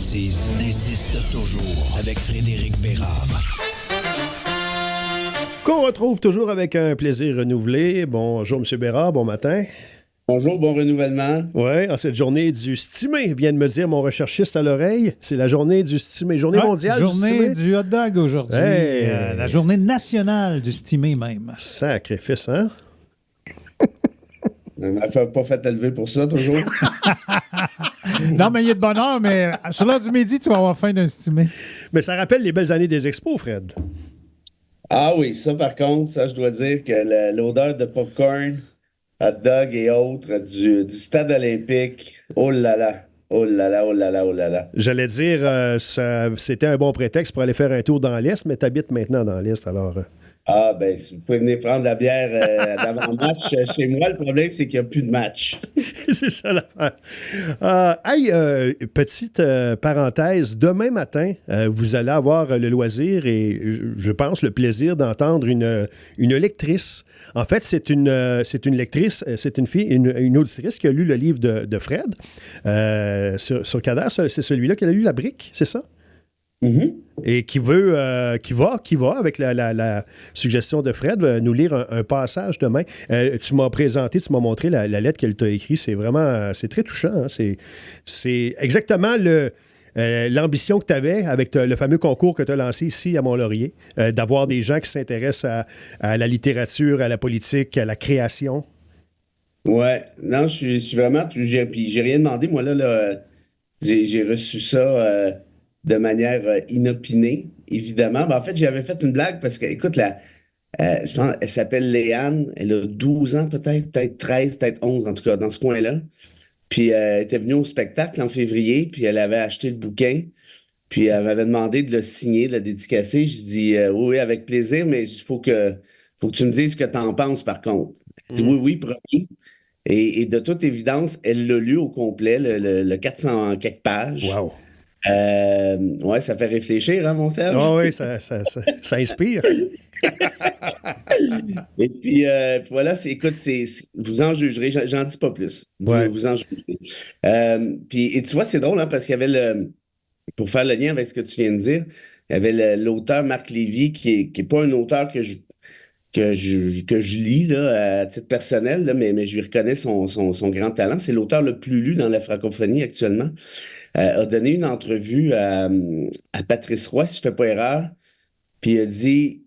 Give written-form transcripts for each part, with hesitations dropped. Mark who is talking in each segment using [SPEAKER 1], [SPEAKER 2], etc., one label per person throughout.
[SPEAKER 1] bêtises insiste toujours avec Frédéric Bérard.
[SPEAKER 2] Qu'on retrouve toujours avec un plaisir renouvelé. Bonjour, M. Bérard, bon matin.
[SPEAKER 3] Bonjour, bon renouvellement.
[SPEAKER 2] Oui, en cette journée du stimé, vient de me dire mon recherchiste à l'oreille, c'est la journée du stimé, journée mondiale du stimé.
[SPEAKER 4] Journée du hot dog aujourd'hui, la journée nationale du stimé même.
[SPEAKER 2] Sacrifice, hein?
[SPEAKER 3] Elle m'a pas fait élever pour ça, toujours.
[SPEAKER 4] Non, mais il y a de bonheur, mais sur l'heure du midi, tu vas avoir faim d'un stimé.
[SPEAKER 2] Mais ça rappelle les belles années des expos, Fred.
[SPEAKER 3] Ah oui, ça par contre, ça je dois dire que l'odeur de popcorn, hot dog et autres du stade olympique, oh là là, oh là là, oh là là, oh là là.
[SPEAKER 2] J'allais dire, c'était un bon prétexte pour aller faire un tour dans l'Est, mais tu habites maintenant dans l'Est, alors...
[SPEAKER 3] Ah ben, si vous pouvez venir prendre la bière d'avant-match chez moi, le problème c'est qu'il n'y a plus de match.
[SPEAKER 2] C'est ça l'affaire. Petite parenthèse, demain matin, vous allez avoir le loisir et je pense le plaisir d'entendre une lectrice. En fait, c'est une lectrice, c'est une fille, une auditrice qui a lu le livre de Fred sur Kader. C'est celui-là qui a lu La Brique, c'est ça?
[SPEAKER 3] Mm-hmm.
[SPEAKER 2] Et qui va, avec la suggestion de Fred, nous lire un passage demain. Tu m'as montré la lettre qu'elle t'a écrite. C'est vraiment, c'est très touchant. Hein? C'est exactement l'ambition que tu avais avec le fameux concours que tu as lancé ici à Mont-Laurier, d'avoir des gens qui s'intéressent à la littérature, à la politique, à la création.
[SPEAKER 3] Ouais, non, je suis vraiment, puis j'ai rien demandé. Moi, là j'ai reçu ça de manière inopinée, évidemment. Ben, en fait, j'avais fait une blague parce que, écoute, je pense, elle s'appelle Léane. Elle a 12 ans, peut-être 13, peut-être 11, en tout cas, dans ce coin-là. Puis, elle était venue au spectacle en février, puis elle avait acheté le bouquin. Puis, elle m'avait demandé de le signer, de le dédicacer. Je dis, oui, avec plaisir, mais il faut que tu me dises ce que tu en penses, par contre. Elle dit, oui, promis. Et de toute évidence, elle l'a lu au complet, le 400 quelques pages.
[SPEAKER 2] Wow!
[SPEAKER 3] Ouais, ça fait réfléchir, hein, mon Serge?
[SPEAKER 2] Oh oui, ça inspire.
[SPEAKER 3] Et puis, voilà, écoute, vous en jugerez, j'en dis pas plus.
[SPEAKER 2] Ouais.
[SPEAKER 3] Vous en jugerez. Et tu vois, c'est drôle, hein, parce qu'il y avait pour faire le lien avec ce que tu viens de dire, il y avait l'auteur Marc Lévy, qui est pas un auteur que je lis là, à titre personnel, là, mais je lui reconnais son grand talent. C'est l'auteur le plus lu dans la francophonie actuellement. A donné une entrevue à Patrice Roy, si je ne fais pas erreur, puis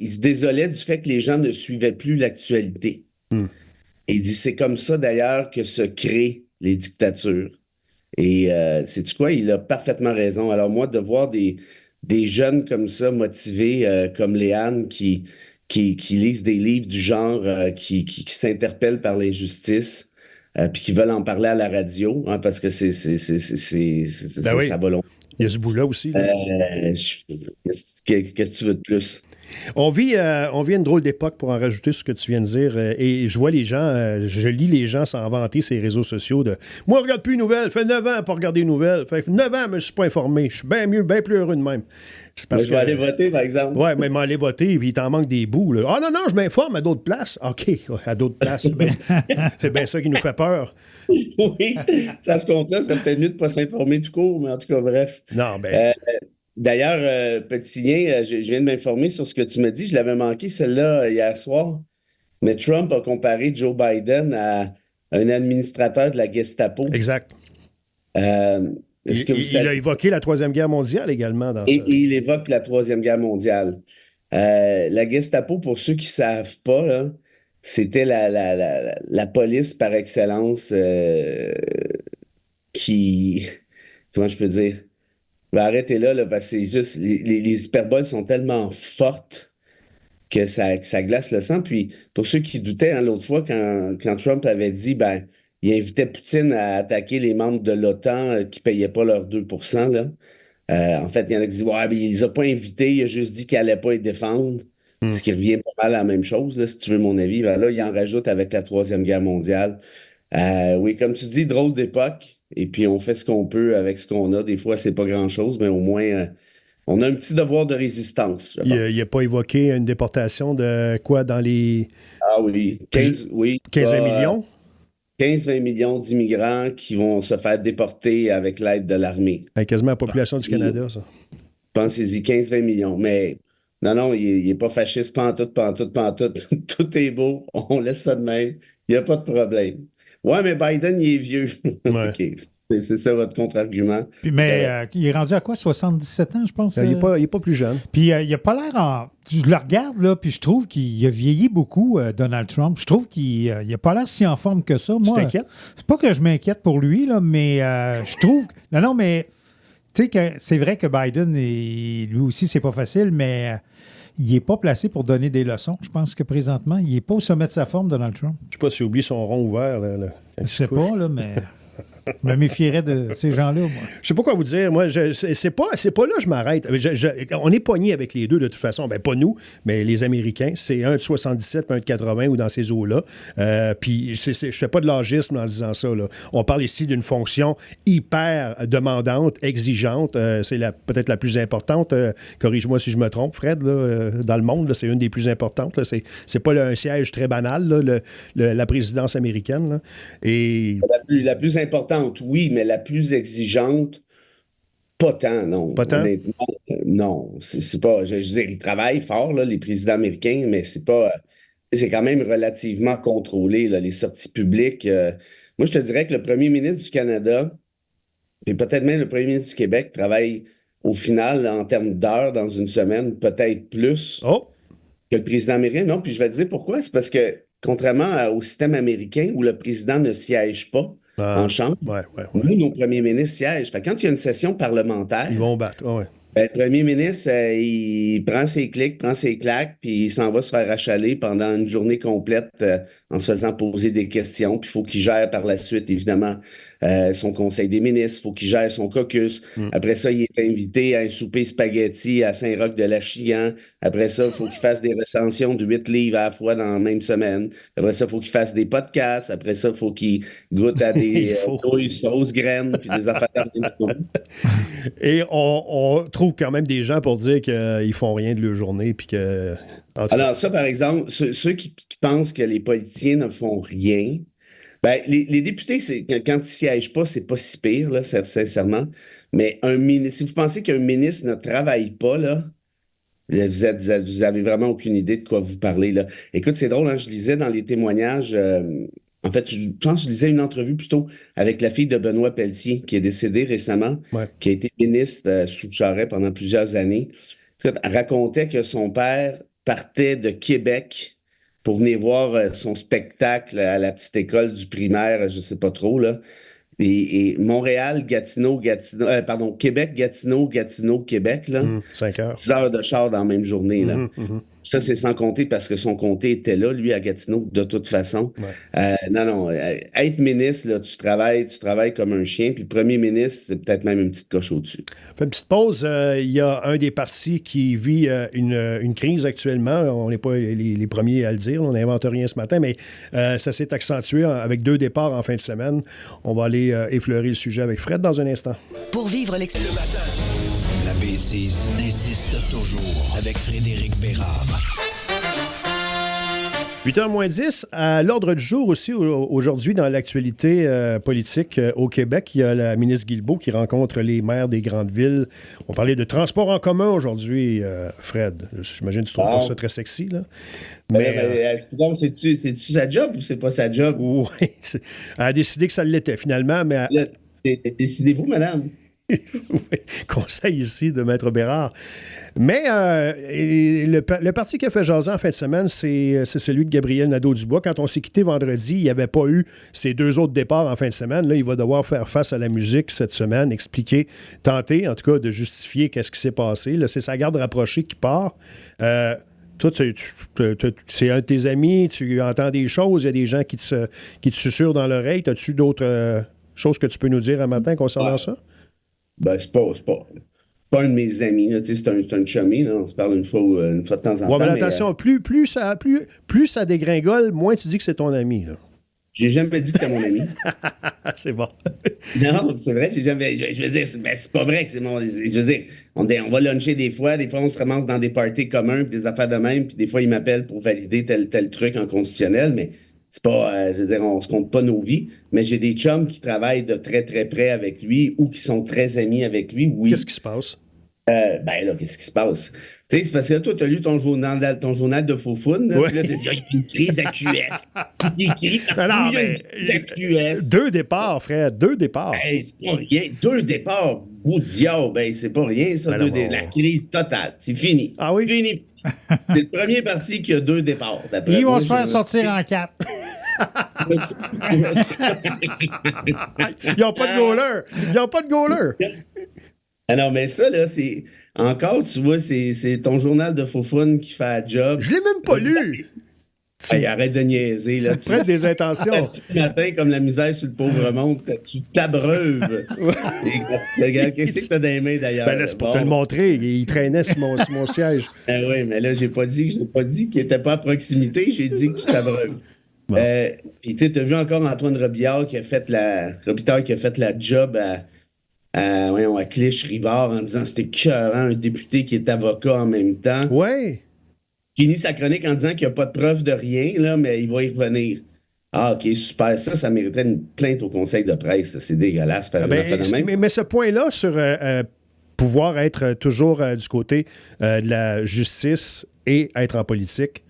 [SPEAKER 3] il se désolait du fait que les gens ne suivaient plus l'actualité. Et il dit, c'est comme ça d'ailleurs que se créent les dictatures. Et sais-tu quoi? Il a parfaitement raison. Alors moi, de voir des jeunes comme ça, motivés, comme Léane, qui lisent des livres du genre, qui s'interpellent par l'injustice, puis qui veulent en parler à la radio, hein, parce que
[SPEAKER 2] oui.
[SPEAKER 3] ça va long.
[SPEAKER 2] Il y a ce bout-là aussi. Là.
[SPEAKER 3] Qu'est-ce que tu veux de plus?
[SPEAKER 2] On vit une drôle d'époque pour en rajouter ce que tu viens de dire. Et je vois les gens, je lis les gens s'en vanter ces réseaux sociaux de « Moi, je regarde plus les nouvelles. Fait 9 ans pour regarder les nouvelles. Fait 9 ans, mais je suis pas informé. Je suis bien mieux, bien plus heureux de même. » C'est parce
[SPEAKER 3] je vais aller voter, par exemple.
[SPEAKER 2] Oui, mais aller voter, puis il t'en manque des bouts. Là. Ah non, je m'informe à d'autres places. OK, à d'autres places. C'est bien ça qui nous fait peur.
[SPEAKER 3] Oui, ça se compte là, c'est peut-être mieux de ne pas s'informer tout court, mais en tout cas, bref.
[SPEAKER 2] Non, ben...
[SPEAKER 3] D'ailleurs, petit lien, je viens de m'informer sur ce que tu me dis. Je l'avais manqué, celle-là, hier soir. Mais Trump a comparé Joe Biden à un administrateur de la Gestapo.
[SPEAKER 2] Exact.
[SPEAKER 3] Il
[SPEAKER 2] a évoqué la Troisième Guerre mondiale également dans ça.
[SPEAKER 3] Et il évoque la Troisième Guerre mondiale. La Gestapo, pour ceux qui ne savent pas, là, c'était la police par excellence qui... Comment je peux dire? Ben, arrêtez là, parce que c'est juste... Les hyperboles sont tellement fortes que ça glace le sang. Puis, pour ceux qui doutaient, hein, l'autre fois, quand Trump avait dit, il invitait Poutine à attaquer les membres de l'OTAN qui ne payaient pas leurs 2%, là. En fait, il y en a qui disent, ouais, mais il les a pas invités, il a juste dit qu'il n'allait pas les défendre. Ce qui revient pas mal à la même chose, là, si tu veux mon avis. Ben là, il en rajoute avec la Troisième Guerre mondiale. Oui, comme tu dis, drôle d'époque. Et puis, on fait ce qu'on peut avec ce qu'on a. Des fois, c'est pas grand-chose, mais au moins, on a un petit devoir de résistance, je pense.
[SPEAKER 2] Il n'a pas évoqué une déportation de quoi dans les...
[SPEAKER 3] Ah oui, 15
[SPEAKER 2] 20 millions?
[SPEAKER 3] 15-20 millions d'immigrants qui vont se faire déporter avec l'aide de l'armée.
[SPEAKER 2] Quasiment la population du Canada, ça.
[SPEAKER 3] Pensez-y, 15-20 millions. Mais non, il n'est pas fasciste, pantoute. Tout est beau. On laisse ça de même. Il n'y a pas de problème. Ouais, mais Biden, il est vieux.
[SPEAKER 2] Ouais.
[SPEAKER 3] OK. C'est ça votre contre-argument.
[SPEAKER 4] Mais il est rendu à quoi? 77 ans, je pense?
[SPEAKER 2] Il n'est pas plus jeune.
[SPEAKER 4] Puis il n'a pas l'air en... Je le regarde, là, puis je trouve qu'il a vieilli beaucoup, Donald Trump. Je trouve qu'il n'a pas l'air si en forme que ça. Moi,
[SPEAKER 2] Tu t'inquiètes?
[SPEAKER 4] c'est pas que je m'inquiète pour lui, là, mais je trouve... Non, mais tu sais que c'est vrai que Biden, lui aussi, c'est pas facile, mais il n'est pas placé pour donner des leçons. Je pense que présentement, il n'est pas au sommet de sa forme, Donald Trump.
[SPEAKER 2] Je sais pas s'il oublie son rond ouvert. Là,
[SPEAKER 4] Je sais pas, là, mais... Je me méfierais de ces gens-là, moi.
[SPEAKER 2] Je sais pas quoi vous dire. Moi, c'est pas là que je m'arrête. On est pognés avec les deux, de toute façon. Ben, pas nous, mais les Américains. C'est un de 77, un de 80 ou dans ces eaux-là. Puis, je fais pas de logisme en disant ça. Là. On parle ici d'une fonction hyper demandante, exigeante. C'est peut-être la plus importante. Corrige-moi si je me trompe, Fred, là, dans le monde. Là, c'est une des plus importantes. Là. C'est pas un siège très banal, là, la présidence américaine. Là. Et...
[SPEAKER 3] La plus importante, oui, mais la plus exigeante, pas tant, non.
[SPEAKER 2] Pas tant?
[SPEAKER 3] Honnêtement, non. C'est pas. Je veux dire, ils travaillent fort, là, les présidents américains, mais c'est pas. C'est quand même relativement contrôlé, là, les sorties publiques. Moi, je te dirais que le premier ministre du Canada, et peut-être même le premier ministre du Québec, travaille au final, en termes d'heures, dans une semaine, peut-être plus que le président américain. Non, puis je vais te dire pourquoi. C'est parce que, contrairement au système américain où le président ne siège pas, en chambre.
[SPEAKER 2] Ouais.
[SPEAKER 3] Nous, nos premiers ministres siègent. Fait que quand il y a une session parlementaire,
[SPEAKER 2] ils vont battre. Ouais.
[SPEAKER 3] Ben, le premier ministre, il prend ses clics, prend ses claques, puis il s'en va se faire achaler pendant une journée complète en se faisant poser des questions. Puis il faut qu'il gère par la suite, évidemment, son conseil des ministres. Il faut qu'il gère son caucus. Après ça, il est invité à un souper spaghetti à Saint-Roch-de-Lachillan. Après ça, il faut qu'il fasse des recensions de 8 livres à la fois dans la même semaine. Après ça, il faut qu'il fasse des podcasts. Après ça, il faut qu'il goûte à des grosses graines puis des affaires.
[SPEAKER 2] Et on trouve quand même des gens pour dire qu'ils font rien de leur journée. Puis que,
[SPEAKER 3] alors ça, par exemple, ceux qui pensent que les politiciens ne font rien, ben, les députés, quand ils ne siègent pas, c'est pas si pire, là, sincèrement. Mais si vous pensez qu'un ministre ne travaille pas, là, vous avez vraiment aucune idée de quoi vous parlez, là. Écoute, c'est drôle, hein, je lisais dans les témoignages... en fait, je pense que je lisais une entrevue plutôt avec la fille de Benoît Pelletier, qui est décédée récemment, qui a été ministre sous Charest pendant plusieurs années. Elle racontait que son père partait de Québec pour venir voir son spectacle à la petite école du primaire, je ne sais pas trop, là. Et Montréal, Québec, Gatineau, Québec, là.
[SPEAKER 2] 5 heures.
[SPEAKER 3] 10 heures de char dans la même journée, là. Ça, c'est sans compter parce que son comté était là, lui, à Gatineau, de toute façon. Non, être ministre, là, tu travailles comme un chien, puis le premier ministre, c'est peut-être même une petite coche au-dessus.
[SPEAKER 2] On fait une petite pause. Il y a un des partis qui vit une crise actuellement. On n'est pas les premiers à le dire. On n'invente rien ce matin, mais ça s'est accentué avec 2 départs en fin de semaine. On va aller effleurer le sujet avec Fred dans un instant.
[SPEAKER 1] Pour vivre l'expérience. La bêtise insiste toujours avec Frédéric Bérard.
[SPEAKER 2] 8h moins 10, à l'ordre du jour aussi, aujourd'hui, dans l'actualité politique au Québec, il y a la ministre Guilbeault qui rencontre les maires des grandes villes. On parlait de transport en commun aujourd'hui, Fred. J'imagine que tu trouves pas ça très sexy, là.
[SPEAKER 3] Donc, c'est-tu sa job ou c'est pas sa job?
[SPEAKER 2] Oui, elle a décidé que ça l'était finalement, mais...
[SPEAKER 3] Décidez-vous, madame.
[SPEAKER 2] Oui, conseil ici de Maître Bérard. Mais le parti qui a fait jaser en fin de semaine, c'est celui de Gabriel Nadeau-Dubois. Quand on s'est quitté vendredi, il n'y avait pas eu ces 2 autres départs en fin de semaine. Là, il va devoir faire face à la musique cette semaine, expliquer, tenter en tout cas de justifier qu'est-ce qui s'est passé. Là, c'est sa garde rapprochée qui part. Toi, c'est un de tes amis, tu entends des choses, il y a des gens qui te susurrent dans l'oreille. As-tu d'autres choses que tu peux nous dire un matin concernant ça?
[SPEAKER 3] Ben, c'est pas un de mes amis, là, c'est un chummy, là, on se parle une fois de temps en temps.
[SPEAKER 2] Mais attention, plus ça dégringole, moins tu dis que c'est ton ami. Là.
[SPEAKER 3] J'ai jamais dit que c'était mon ami.
[SPEAKER 2] C'est bon.
[SPEAKER 3] Non, c'est vrai, j'ai jamais. Je veux dire, c'est pas vrai que c'est mon. Je veux dire, on va luncher des fois on se ramasse dans des parties communs, puis des affaires de même, puis des fois, ils m'appellent pour valider tel truc en constitutionnel, mais C'est pas, je veux dire, on se compte pas nos vies, mais j'ai des chums qui travaillent de très, très près avec lui ou qui sont très amis avec lui, oui.
[SPEAKER 2] Qu'est-ce qui se passe?
[SPEAKER 3] Ben là, qu'est-ce qui se passe? Tu sais, c'est parce que là, toi, tu as lu ton journal de faux-fun, là,
[SPEAKER 2] Ouais.
[SPEAKER 3] puis là, tu as dit, ah, il y a une crise à QS. Tu t'écris parce
[SPEAKER 2] Non,
[SPEAKER 3] qu'il y a
[SPEAKER 2] mais
[SPEAKER 3] une crise à QS.
[SPEAKER 2] 2 départs, Fred, 2 départs.
[SPEAKER 3] Hey, c'est pas rien. 2 départs, bout de diable, ben, c'est pas rien, ça.
[SPEAKER 2] Ben non,
[SPEAKER 3] La crise totale. C'est fini.
[SPEAKER 2] Ah oui?
[SPEAKER 3] Fini. C'est le premier parti qui a 2 départs. D'après
[SPEAKER 4] Ils vont
[SPEAKER 3] moi,
[SPEAKER 4] se faire sortir en 4.
[SPEAKER 2] Ils n'ont pas de goaler. Ils n'ont pas de goaler.
[SPEAKER 3] Ah non, mais ça, là, c'est. Encore, tu vois, c'est ton journal de faux fun qui fait la job.
[SPEAKER 2] Je l'ai même pas lu.
[SPEAKER 3] Hey, arrête de niaiser, là.
[SPEAKER 2] Tu prêtes des intentions.
[SPEAKER 3] Ce matin, comme la misère sur le pauvre monde, tu t'abreuves. Qu'est-ce que t'as dans les mains, d'ailleurs?
[SPEAKER 2] Ben là, c'est pour te le montrer. Il traînait sur mon siège.
[SPEAKER 3] Ben oui, mais là, j'ai pas dit qu'il était pas à proximité, j'ai dit que tu t'abreuves.
[SPEAKER 2] Bon.
[SPEAKER 3] Puis tu sais, t'as vu encore Antoine Robillard qui a fait la job à Clich-Rivard en disant c'était écœurant, un député qui est avocat en même temps.
[SPEAKER 2] Ouais.
[SPEAKER 3] Finit sa chronique en disant qu'il n'y a pas de preuve de rien, là, mais il va y revenir. Ah, OK, super. Ça mériterait une plainte au conseil de presse. C'est dégueulasse faire
[SPEAKER 2] Ben,
[SPEAKER 3] un phénomène.
[SPEAKER 2] mais ce point-là sur pouvoir être toujours du côté de la justice et être en politique,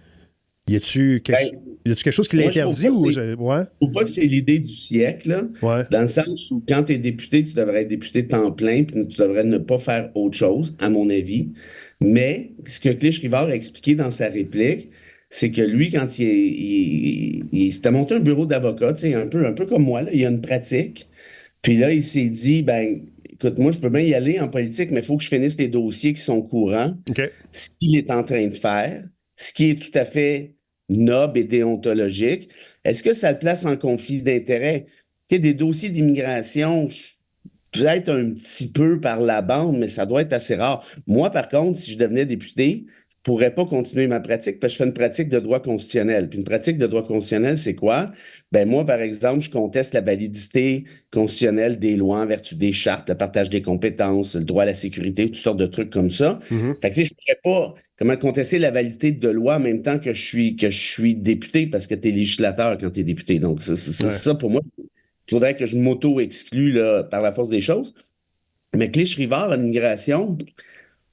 [SPEAKER 2] y a-tu quelque chose qui
[SPEAKER 3] moi,
[SPEAKER 2] l'interdit?
[SPEAKER 3] Je
[SPEAKER 2] Ouais.
[SPEAKER 3] trouve pas que c'est l'idée du siècle, là,
[SPEAKER 2] Ouais.
[SPEAKER 3] dans le sens où quand tu es député, tu devrais être député temps plein, puis tu devrais ne pas faire autre chose, à mon avis. Mais ce que Clich-Rivard a expliqué dans sa réplique, c'est que lui, quand il s'était monté un bureau d'avocat, tu sais, un peu comme moi, là, il a une pratique. Puis là, il s'est dit, ben, écoute, moi, je peux bien y aller en politique, mais il faut que je finisse les dossiers qui sont courants.
[SPEAKER 2] OK.
[SPEAKER 3] Ce qu'il est en train de faire, ce qui est tout à fait noble et déontologique. Est-ce que ça le place en conflit d'intérêt? Tu sais, des dossiers d'immigration, peut-être un petit peu par la bande, mais ça doit être assez rare. Moi, par contre, si je devenais député, je ne pourrais pas continuer ma pratique parce que je fais une pratique de droit constitutionnel. Puis une pratique de droit constitutionnel, c'est quoi? Ben moi, par exemple, je conteste la validité constitutionnelle des lois en vertu des chartes, le partage des compétences, le droit à la sécurité, toutes sortes de trucs comme ça. Fait que tu sais, je ne pourrais pas contester la validité de loi en même temps que je suis député parce que tu es législateur quand tu es député. Donc, c'est ça pour moi. Il faudrait que je m'auto-exclue là, par la force des choses. Mais Clich-Rivard, en immigration,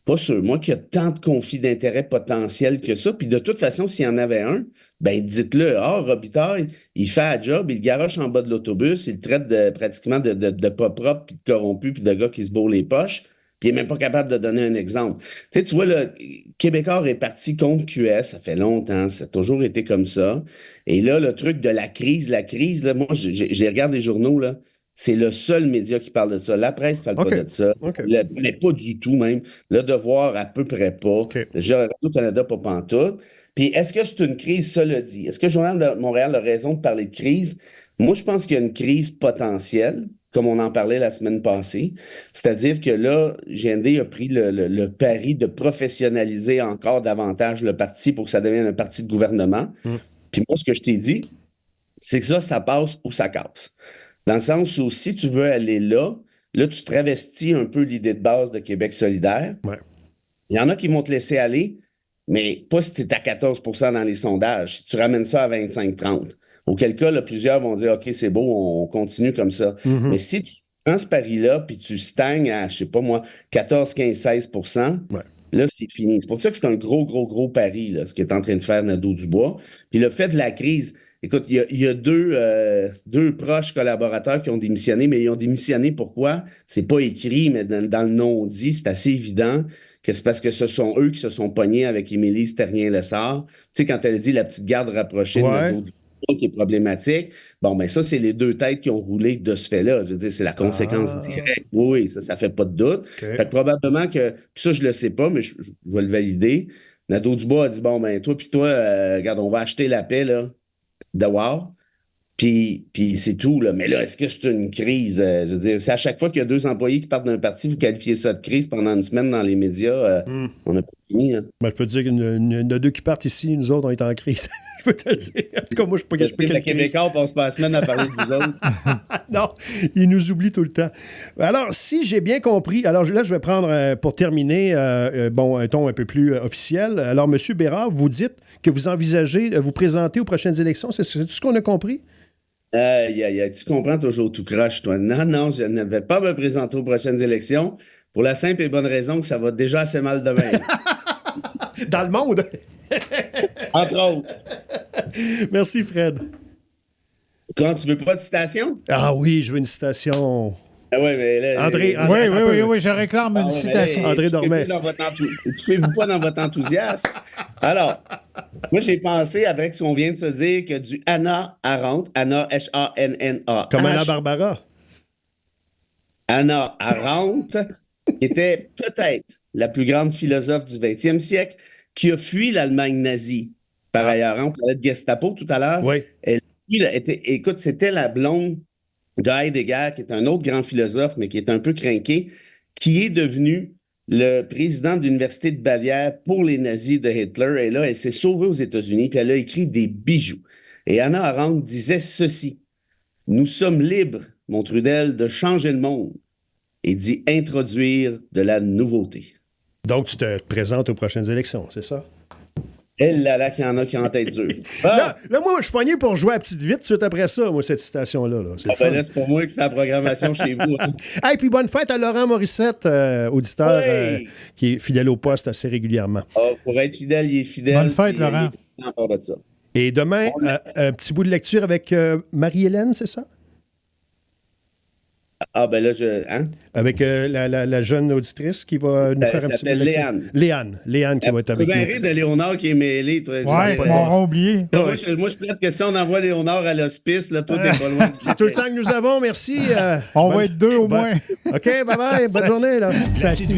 [SPEAKER 3] pas sûr. Moi, qu'il y a tant de conflits d'intérêts potentiels que ça. Puis de toute façon, s'il y en avait un, ben dites-le. Ah, Robitaille, il fait un job, il garoche en bas de l'autobus, il traite pratiquement de pas propre, puis de corrompu, puis de gars qui se bourrent les poches, puis il n'est même pas capable de donner un exemple. Tu sais, tu vois, le Québécois est parti contre QS, ça fait longtemps, ça a toujours été comme ça. Et là, le truc de la crise, là, moi, je regarde les journaux, là, c'est le seul média qui parle de ça. La presse ne parle pas de ça.
[SPEAKER 2] OK.
[SPEAKER 3] Mais pas du tout, même. Le Devoir, à peu près pas.
[SPEAKER 2] OK.
[SPEAKER 3] Le Radio-Canada, pas pantoute. Puis, est-ce que c'est une crise, ça le dit? Est-ce que le Journal de Montréal a raison de parler de crise? Moi, je pense qu'il y a une crise potentielle, comme on en parlait la semaine passée. C'est-à-dire que là, GND a pris le pari de professionnaliser encore davantage le parti pour que ça devienne un parti de gouvernement. Puis moi, ce que je t'ai dit, c'est que ça passe ou ça casse. Dans le sens où si tu veux aller là, tu travestis un peu l'idée de base de Québec solidaire.
[SPEAKER 2] Ouais.
[SPEAKER 3] Il y en a qui vont te laisser aller, mais pas si tu es à 14 % dans les sondages. Si tu ramènes ça à 25-30. Auquel cas, là, plusieurs vont dire, OK, c'est beau, on continue comme ça. Mais si tu prends ce pari-là, puis tu stagnes à, je sais pas moi, 14, 15, 16 %, là, c'est fini. C'est pour ça que c'est un gros pari, là, ce qu'est en train de faire Nadeau-Dubois. Puis le fait de la crise, écoute, il y a deux proches collaborateurs qui ont démissionné, mais ils ont démissionné pourquoi? C'est pas écrit, mais dans le non-dit, c'est assez évident que c'est parce que ce sont eux qui se sont pognés avec Émilie Sterlin-Lessard. Tu sais, quand elle dit la petite garde rapprochée de Nadeau-Dubois qui est problématique, bon, ben ça, c'est les deux têtes qui ont roulé de ce fait-là. Je veux dire, c'est la conséquence directe. Oui, ça fait pas de doute.
[SPEAKER 2] Okay.
[SPEAKER 3] Fait que probablement que, puis ça, je le sais pas, mais je vais le valider. Nadeau-Dubois a dit, bon, ben toi, regarde, on va acheter la paix, là, de Wow. Puis c'est tout, là. Mais là, est-ce que c'est une crise? Je veux dire, c'est à chaque fois qu'il y a 2 employés qui partent d'un parti, vous qualifiez ça de crise pendant une semaine dans les médias, on n'a pas fini. Hein.
[SPEAKER 2] Ben, je peux te dire qu'il y en a deux qui partent ici, nous autres, on est en crise. Je peux te le dire. En tout cas, moi, je peux pas
[SPEAKER 3] Parce que les Québécois, on passe pas la semaine à parler de vous autres.
[SPEAKER 2] Non, ils nous oublient tout le temps. Alors, si j'ai bien compris, alors là, je vais prendre, pour terminer, un ton un peu plus officiel. Alors, M. Bérard, vous dites que vous envisagez vous présenter aux prochaines élections. C'est tout ce qu'on a compris?
[SPEAKER 3] Tu comprends toujours tout croche, toi. Non, je ne vais pas me présenter aux prochaines élections pour la simple et bonne raison que ça va déjà assez mal demain.
[SPEAKER 2] Dans le monde!
[SPEAKER 3] Entre autres.
[SPEAKER 2] Merci, Fred.
[SPEAKER 3] Quand tu veux pas de citation?
[SPEAKER 2] Ah oui, je veux une citation.
[SPEAKER 3] Ah oui, mais là.
[SPEAKER 2] André,
[SPEAKER 4] Oui, je réclame une citation.
[SPEAKER 2] André Dormet.
[SPEAKER 3] Tu fais-vous pas dans votre enthousiasme? Alors, moi, j'ai pensé, avec ce qu'on vient de se dire, que du Hannah Arendt, Hannah, H-A-N-N-A.
[SPEAKER 2] Comme Anna Barbara.
[SPEAKER 3] Hannah Arendt était peut-être la plus grande philosophe du 20e siècle qui a fui l'Allemagne nazie. Par ailleurs, on parlait de Gestapo tout à l'heure.
[SPEAKER 2] Oui.
[SPEAKER 3] Écoute, c'était la blonde de Heidegger, qui est un autre grand philosophe, mais qui est un peu crinqué, qui est devenu le président de l'Université de Bavière pour les nazis de Hitler. Et là, elle s'est sauvée aux États-Unis, puis elle a écrit des bijoux. Et Hannah Arendt disait ceci: « Nous sommes libres, mon Trudel, de changer le monde et d'y introduire de la nouveauté. »
[SPEAKER 2] Donc, tu te présentes aux prochaines élections, c'est ça?
[SPEAKER 3] Elle là qu'il y en a qui ont en tête dure.
[SPEAKER 2] Là, moi, je suis pogné pour jouer à petite vite tout de suite après ça, moi, cette citation-là. Là.
[SPEAKER 3] C'est pour moi que c'est la programmation chez vous. Hein.
[SPEAKER 2] Hey, puis bonne fête à Laurent Morissette, auditeur qui est fidèle au poste assez régulièrement.
[SPEAKER 3] Pour être fidèle, il est fidèle.
[SPEAKER 4] Bonne fête, Laurent.
[SPEAKER 3] De ça.
[SPEAKER 2] Et demain, un petit bout de lecture avec Marie-Hélène, c'est ça?
[SPEAKER 3] Ah, ben là, hein?
[SPEAKER 2] Avec la jeune auditrice qui va nous faire un petit peu de lecture. Léane qui va être avec nous.
[SPEAKER 3] Tu peux de Léonard qui est mêlé. Toi,
[SPEAKER 4] m'aura oublié.
[SPEAKER 3] Moi, je plaide que si on envoie Léonard à l'hospice, là, toi, t'es pas loin.
[SPEAKER 2] C'est tout le temps que nous avons, merci.
[SPEAKER 4] On va être deux au moins.
[SPEAKER 2] OK, bye-bye, bonne journée. Là.
[SPEAKER 1] La petite